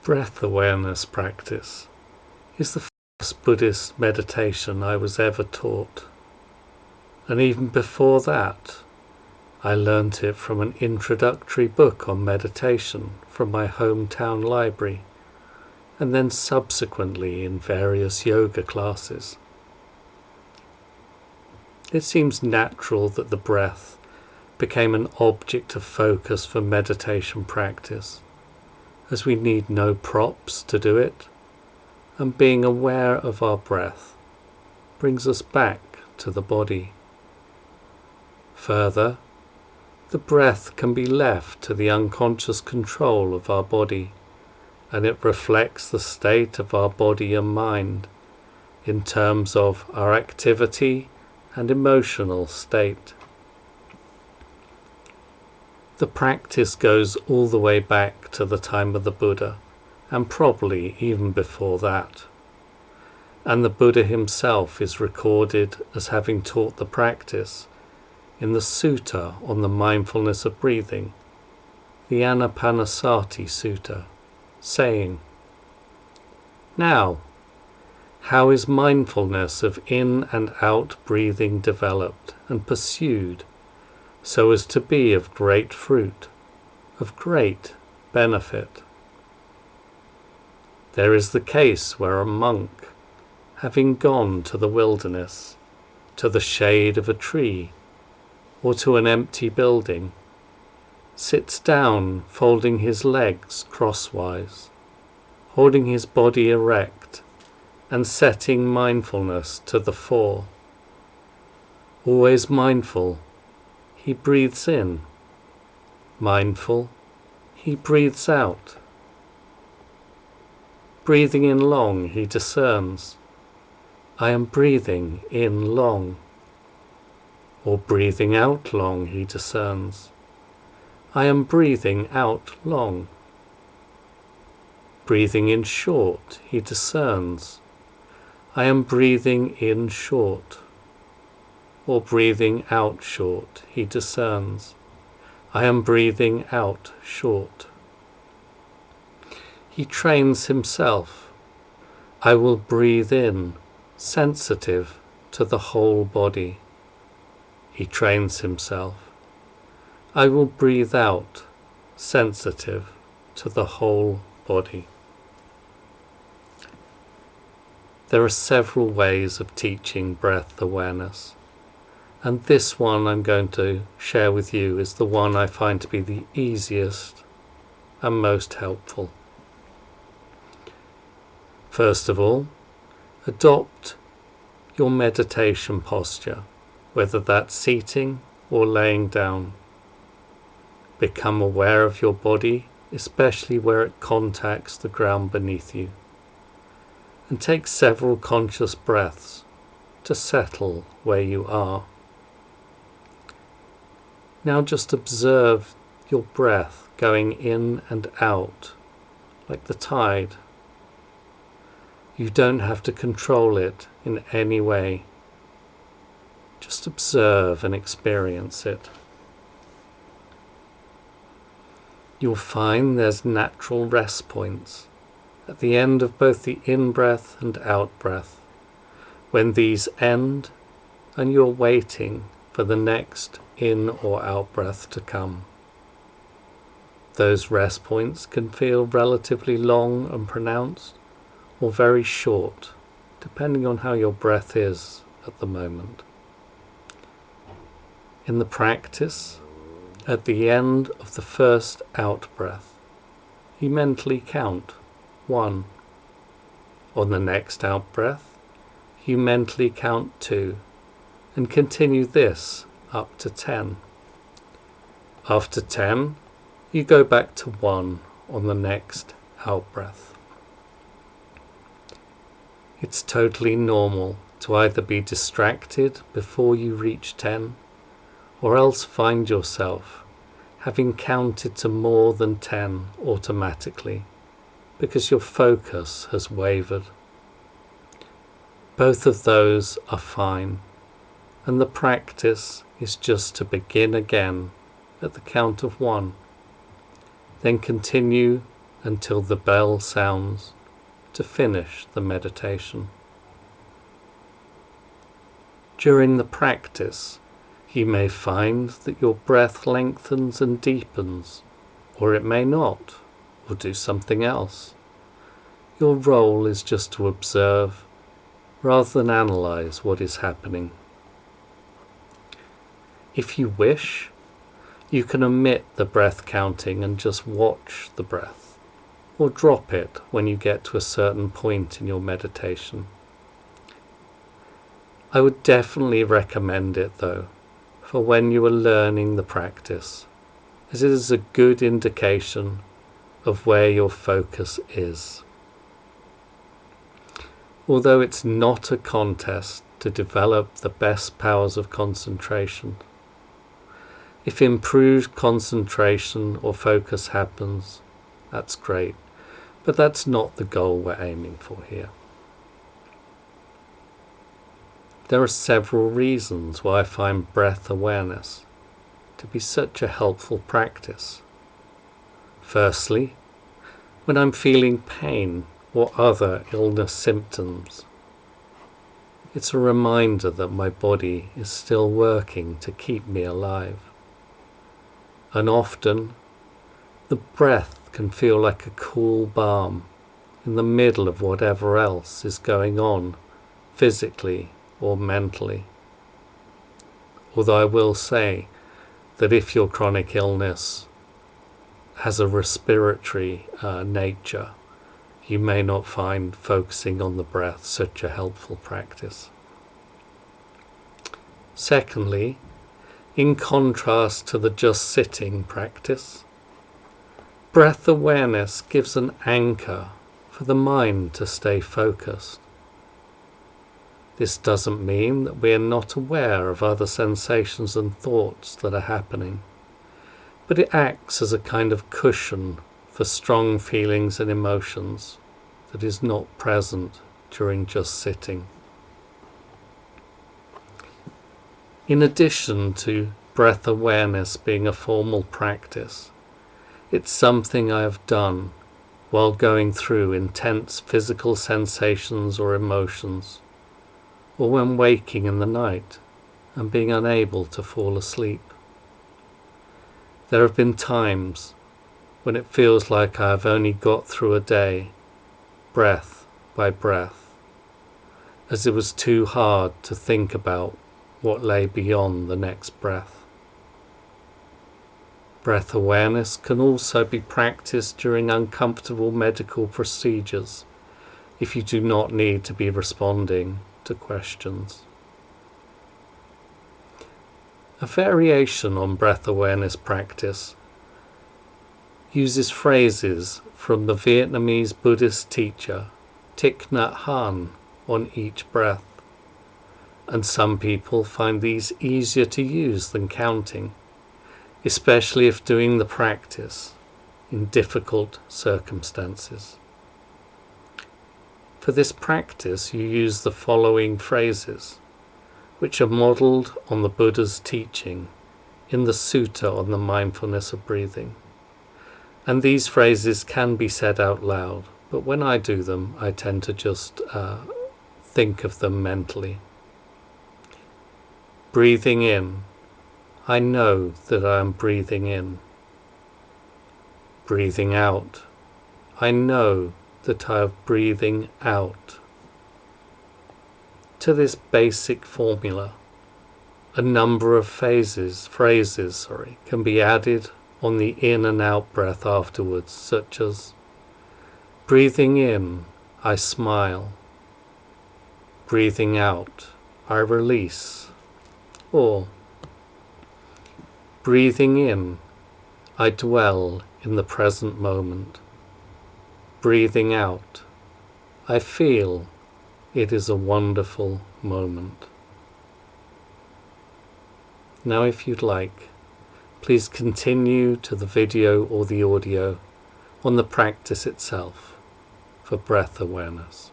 Breath awareness practice is the first Buddhist meditation I was ever taught, and even before that I learnt it from an introductory book on meditation from my hometown library, and then subsequently in various yoga classes. It seems natural that the breath became an object of focus for meditation practice, as we need no props to do it, and being aware of our breath brings us back to the body. Further, the breath can be left to the unconscious control of our body, and it reflects the state of our body and mind in terms of our activity and emotional state. The practice goes all the way back to the time of the Buddha, and probably even before that. And the Buddha himself is recorded as having taught the practice in the Sutta on the mindfulness of breathing, the Anapanasati Sutta, saying, "Now, how is mindfulness of in and out breathing developed and pursued so as to be of great fruit, of great benefit? There is the case where a monk, having gone to the wilderness, to the shade of a tree, or to an empty building, sits down folding his legs crosswise, holding his body erect and setting mindfulness to the fore. Always mindful, he breathes in. Mindful, he breathes out. Breathing in long, he discerns, I am breathing in long. Or breathing out long, he discerns, I am breathing out long. Breathing in short, he discerns, I am breathing in short. Or breathing out short, he discerns, I am breathing out short. He trains himself, I will breathe in, sensitive to the whole body. He trains himself, I will breathe out, sensitive to the whole body. There are several ways of teaching breath awareness, and this one I'm going to share with you is the one I find to be the easiest and most helpful. First of all, adopt your meditation posture, whether that's seating or laying down. Become aware of your body, especially where it contacts the ground beneath you, and take several conscious breaths to settle where you are. Now just observe your breath going in and out like the tide. You don't have to control it in any way. Just observe and experience it. You'll find there's natural rest points at the end of both the in-breath and out-breath. When these end and you're waiting for the next in or out-breath to come. Those rest points can feel relatively long and pronounced, or very short, depending on how your breath is at the moment. In the practice, at the end of the first out-breath, you mentally count 1. On the next out-breath, you mentally count 2, and continue this up to 10. After 10, you go back to 1 on the next out-breath. It's totally normal to either be distracted before you reach 10, or else find yourself having counted to more than 10 automatically, because your focus has wavered. Both of those are fine, and the practice is just to begin again at the count of 1, then continue until the bell sounds to finish the meditation. During the practice, you may find that your breath lengthens and deepens, or it may not, or do something else. Your role is just to observe rather than analyze what is happening. If you wish, you can omit the breath counting and just watch the breath, or drop it when you get to a certain point in your meditation. I would definitely recommend it though, for when you are learning the practice, as it is a good indication of where your focus is. Although it's not a contest to develop the best powers of concentration, if improved concentration or focus happens, that's great, but that's not the goal we're aiming for here. There are several reasons why I find breath awareness to be such a helpful practice. Firstly, when I'm feeling pain or other illness symptoms, it's a reminder that my body is still working to keep me alive. And often, the breath can feel like a cool balm in the middle of whatever else is going on, physically or mentally. Although I will say that if your chronic illness has a respiratory nature, you may not find focusing on the breath such a helpful practice. Secondly, in contrast to the just sitting practice, breath awareness gives an anchor for the mind to stay focused. This doesn't mean that we are not aware of other sensations and thoughts that are happening, but it acts as a kind of cushion for strong feelings and emotions that is not present during just sitting. In addition to breath awareness being a formal practice, it's something I have done while going through intense physical sensations or emotions, or when waking in the night and being unable to fall asleep. There have been times when it feels like I have only got through a day, breath by breath, as it was too hard to think about what lay beyond the next breath. Breath awareness can also be practiced during uncomfortable medical procedures if you do not need to be responding to questions. A variation on breath awareness practice uses phrases from the Vietnamese Buddhist teacher Thich Nhat Hanh on each breath, and some people find these easier to use than counting, especially if doing the practice in difficult circumstances. For this practice you use the following phrases, which are modelled on the Buddha's teaching in the Sutta on the mindfulness of breathing. And these phrases can be said out loud, but when I do them I tend to just think of them mentally. Breathing in, I know that I am breathing in. Breathing out, I know that I am breathing out. To this basic formula, a number of phrases can be added on the in and out breath afterwards, such as breathing in, I smile. Breathing out, I release. Or breathing in, I dwell in the present moment. Breathing out, I feel it is a wonderful moment. Now if you'd like, please continue to the video or the audio on the practice itself for breath awareness.